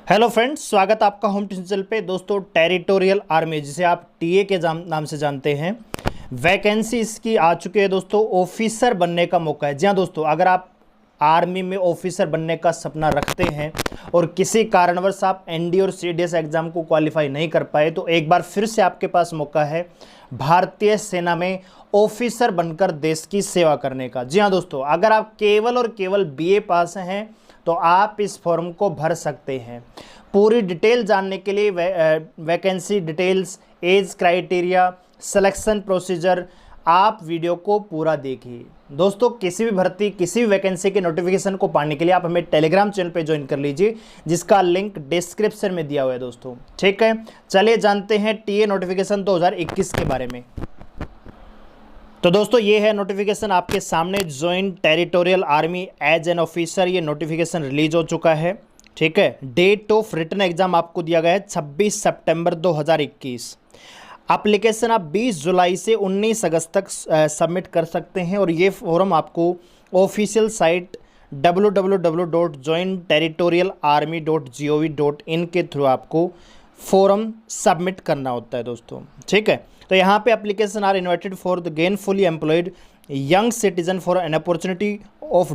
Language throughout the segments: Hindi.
हेलो फ्रेंड्स, स्वागत आपका होम ट्यूशन चैनल पे। दोस्तों, टेरिटोरियल आर्मी जिसे आप टीए के नाम से जानते हैं, वैकेंसी इसकी आ चुकी है दोस्तों। ऑफिसर बनने का मौका है। जी हाँ दोस्तों, अगर आप आर्मी में ऑफिसर बनने का सपना रखते हैं और किसी कारणवश आप एनडी और सीडीएस एग्जाम को क्वालिफाई नहीं कर पाए, तो एक बार फिर से आपके पास मौका है भारतीय सेना में ऑफिसर बनकर देश की सेवा करने का। जी हाँ दोस्तों, अगर आप केवल और केवल बीए पास हैं तो आप इस फॉर्म को भर सकते हैं। पूरी डिटेल जानने के लिए vacancy details, age criteria, selection procedure, आप वीडियो को पूरा देखिए। दोस्तों, किसी भी भर्ती, किसी भी वैकेंसी के नोटिफिकेशन को पाने के लिए आप हमें टेलीग्राम चैनल पे ज्वाइन कर लीजिए, जिसका लिंक डिस्क्रिप्शन में दिया हुआ है दोस्तों। ठीक है, चलिए जानते हैं टीए नोटिफिकेशन 2021 के बारे में। तो दोस्तों, ये है नोटिफिकेशन आपके सामने। Join territorial army as an officer, ये नोटिफिकेशन रिलीज हो चुका है। ठीक है, डेट ऑफ रिटन एग्जाम आपको दिया गया है 26 सितंबर 2021। एप्लीकेशन आप 20 जुलाई से 19 अगस्त तक सबमिट कर सकते हैं और ये फॉर्म आपको ऑफिशियल साइट www.jointerritorialarmy.gov.in के थ्रू आपको फॉर्म सबमिट करना होता है दोस्तों। ठीक है, तो यहाँ पे application are invited for the gainfully employed young citizen for an opportunity of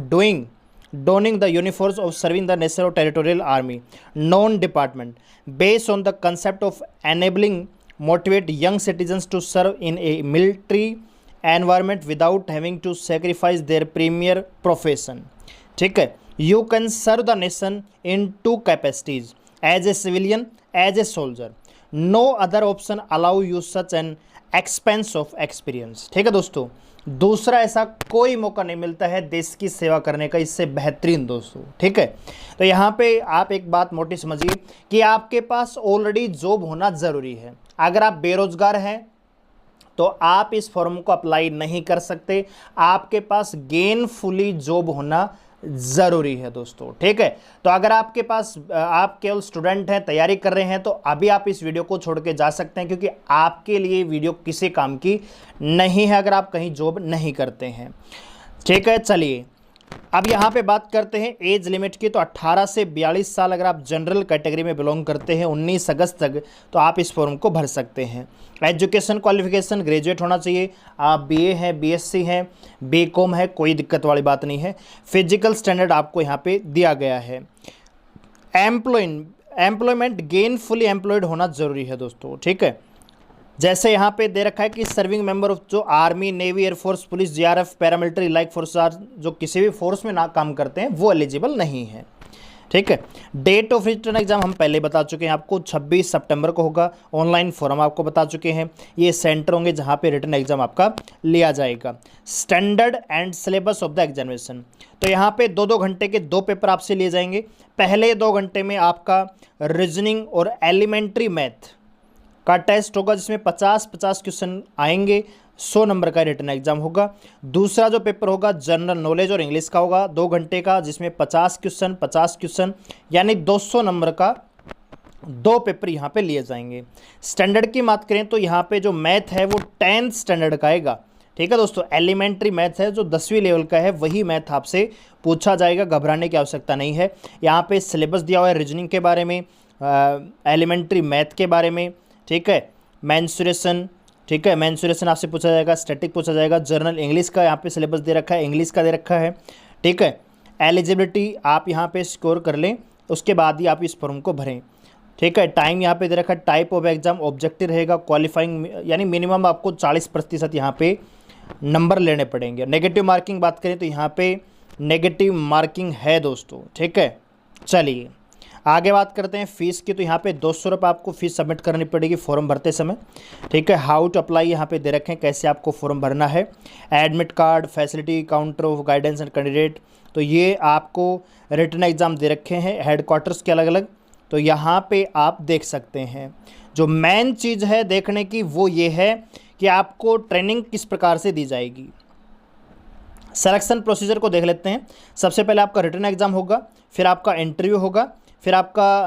donning the uniforms of serving the national or territorial army non-department based on the concept of enabling motivate young citizens to serve in a military environment without having to sacrifice their premier profession. ठीक है, you can serve the nation in two capacities, as a civilian, as a soldier. No other option allow you such an expense of experience. ठीक है दोस्तों, दूसरा ऐसा कोई मौका नहीं मिलता है देश की सेवा करने का इससे बेहतरीन दोस्तों। ठीक है, तो यहाँ पे आप एक बात मोटी समझिए कि आपके पास ऑलरेडी जॉब होना ज़रूरी है। अगर आप बेरोजगार हैं तो आप इस फॉर्म को अप्लाई नहीं कर सकते, आपके पास गेनफुली जॉब होना ज़रूरी है दोस्तों। ठीक है, तो अगर आपके पास आप केवल स्टूडेंट हैं, तैयारी कर रहे हैं, तो अभी आप इस वीडियो को छोड़ के जा सकते हैं, क्योंकि आपके लिए वीडियो किसी काम की नहीं है अगर आप कहीं जॉब नहीं करते हैं। ठीक है, चलिए अब यहाँ पे बात करते हैं एज लिमिट की। तो 18 से 42 साल अगर आप जनरल कैटेगरी में बिलोंग करते हैं 19 अगस्त तक, तो आप इस फॉर्म को भर सकते हैं। एजुकेशन क्वालिफिकेशन ग्रेजुएट होना चाहिए। आप बीए हैं, बीएससी हैं, बीकॉम है, कोई दिक्कत वाली बात नहीं है। फिजिकल स्टैंडर्ड आपको यहाँ पे दिया गया है। एम्प्लॉयमेंट गेनफुली एम्प्लॉयड होना जरूरी है दोस्तों। ठीक है, जैसे यहाँ पे दे रखा है कि सर्विंग मेंबर ऑफ जो army, navy, air force, police, GRF, paramilitary like force are, जो किसी भी फोर्स में ना काम करते हैं वो एलिजिबल नहीं है। ठीक है, डेट ऑफ रिटर्न एग्जाम हम पहले बता चुके हैं आपको, 26 सितंबर को होगा। ऑनलाइन फॉर्म आपको बता चुके हैं। ये सेंटर होंगे जहाँ पे रिटर्न एग्जाम आपका लिया जाएगा। Standard and syllabus of the examination, तो यहाँ पे 2-2 घंटे के 2 पेपर आपसे लिए जाएंगे। पहले 2 घंटे में आपका रीजनिंग और एलिमेंट्री मैथ का टेस्ट होगा, जिसमें 50-50 क्वेश्चन आएंगे। 100 नंबर का रिटर्न एग्जाम होगा। दूसरा जो पेपर होगा जनरल नॉलेज और इंग्लिश का होगा, 2 घंटे का, जिसमें 50 क्वेश्चन यानी 200 नंबर का 2 पेपर यहाँ पे लिए जाएंगे। स्टैंडर्ड की बात करें तो यहाँ पे जो मैथ है वो 10th स्टैंडर्ड का आएगा। ठीक है दोस्तों, एलिमेंट्री मैथ है जो 10वीं लेवल का है, वही मैथ आपसे पूछा जाएगा, घबराने की आवश्यकता नहीं है। यहाँ पे सिलेबस दिया हुआ है रीजनिंग के बारे में, एलिमेंट्री मैथ के बारे में। ठीक है, मेंसुरेशन, ठीक है, मेंसुरेशन आपसे पूछा जाएगा, स्टैटिक पूछा जाएगा। जर्नल इंग्लिश का यहाँ पे सिलेबस दे रखा है, इंग्लिश का दे रखा है। ठीक है, एलिजिबिलिटी आप यहाँ पे स्कोर कर लें, उसके बाद ही आप इस फॉर्म को भरें। ठीक है, टाइम यहाँ पे दे रखा है। टाइप ऑफ एग्जाम ऑब्जेक्टिव रहेगा, क्वालिफाइंग यानी मिनिमम आपको 40% यहाँ पे नंबर लेने पड़ेंगे। नेगेटिव मार्किंग बात करें तो यहाँ पे नेगेटिव मार्किंग है दोस्तों। ठीक है, चलिए आगे बात करते हैं फीस की। तो यहाँ पे 200 रुपये आपको फीस सबमिट करनी पड़ेगी फॉर्म भरते समय। ठीक है, हाउ टू अप्लाई यहाँ पे दे रखे हैं, कैसे आपको फॉर्म भरना है। Admit card, facility, counter of guidance and candidate, तो ये आपको रिटन एग्ज़ाम दे रखे हैं हेडक्वार्टर्स के अलग अलग। तो यहाँ पे आप देख सकते हैं, जो मेन चीज़ है देखने की वो ये है कि आपको ट्रेनिंग किस प्रकार से दी जाएगी। सिलेक्शन प्रोसीजर को देख लेते हैं। सबसे पहले आपका रिटन एग्ज़ाम होगा, फिर आपका इंटरव्यू होगा, फिर आपका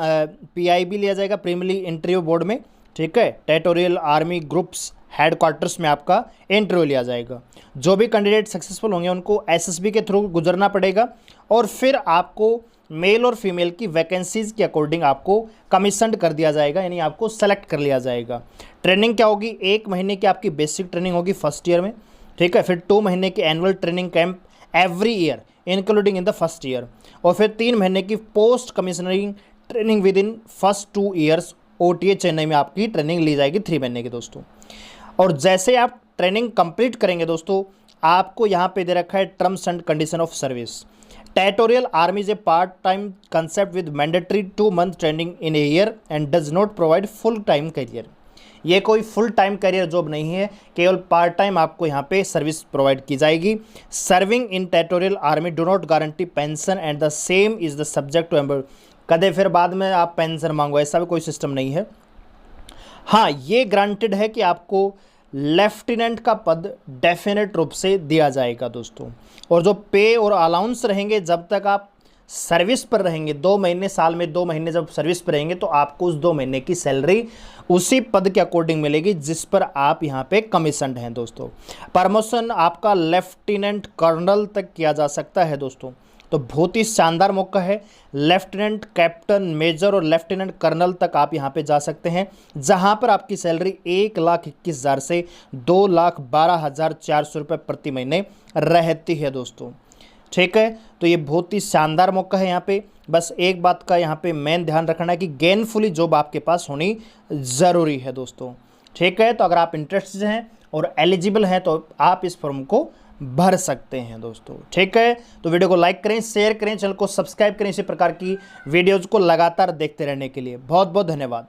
पीआईबी लिया जाएगा, प्रीलिमिनरी इंटरव्यू बोर्ड में। ठीक है, टेरिटोरियल आर्मी ग्रुप्स हेडक्वार्टर्स में आपका इंटरव्यू लिया जाएगा। जो भी कैंडिडेट सक्सेसफुल होंगे उनको एसएसबी के थ्रू गुजरना पड़ेगा और फिर आपको मेल और फीमेल की वैकेंसीज के अकॉर्डिंग आपको कमीशनड कर दिया जाएगा, यानी आपको सेलेक्ट कर लिया जाएगा। ट्रेनिंग क्या होगी, 1 महीने की आपकी बेसिक ट्रेनिंग होगी फर्स्ट ईयर में, ठीक है। फिर 2 महीने की annual training camp every year including in the first year, और फिर 3 महीने की post commissioning training within first 2 years. OTA Chennai में आपकी ट्रेनिंग ली जाएगी 3 महीने की दोस्तों। और जैसे आप ट्रेनिंग कंप्लीट करेंगे दोस्तों, आपको यहाँ पे दे रखा है terms and condition of service. Territorial army is a part time concept with mandatory 2 month training in a year and does not provide full time career. ये कोई फुल टाइम करियर जॉब नहीं है, केवल पार्ट टाइम आपको यहाँ पे सर्विस प्रोवाइड की जाएगी। Serving in territorial army do not guarantee pension and the same is the subject to employ. कदे फिर बाद में आप पेंशन मांगो, ऐसा भी कोई सिस्टम नहीं है। हाँ, ये ग्रांटेड है कि आपको लेफ्टिनेंट का पद डेफिनेट रूप से दिया जाएगा दोस्तों। और जो पे और अलाउंस रहेंगे, जब तक आप सर्विस पर रहेंगे 2 महीने, साल में 2 महीने जब सर्विस पर रहेंगे, तो आपको उस 2 महीने की सैलरी उसी पद के अकॉर्डिंग मिलेगी जिस पर आप यहाँ पे कमीशनड हैं दोस्तों। प्रमोशन आपका लेफ्टिनेंट कर्नल तक किया जा सकता है दोस्तों, तो बहुत ही शानदार मौका है। लेफ्टिनेंट, कैप्टन, मेजर और लेफ्टिनेंट कर्नल तक आप यहाँ पे जा सकते हैं, जहाँ पर आपकी सैलरी 1,21,000 से 2,12,400 रुपये प्रति महीने रहती है दोस्तों, ठीक है। तो ये बहुत ही शानदार मौका है। यहाँ पे बस एक बात का यहाँ पे मेन ध्यान रखना है कि गेनफुली जॉब आपके पास होनी ज़रूरी है दोस्तों, ठीक है। तो अगर आप इंटरेस्टेड हैं और एलिजिबल हैं तो आप इस फॉर्म को भर सकते हैं दोस्तों, ठीक है। तो वीडियो को लाइक करें, शेयर करें, चैनल को सब्सक्राइब करें इसी प्रकार की वीडियोज़ को लगातार देखते रहने के लिए। बहुत बहुत धन्यवाद।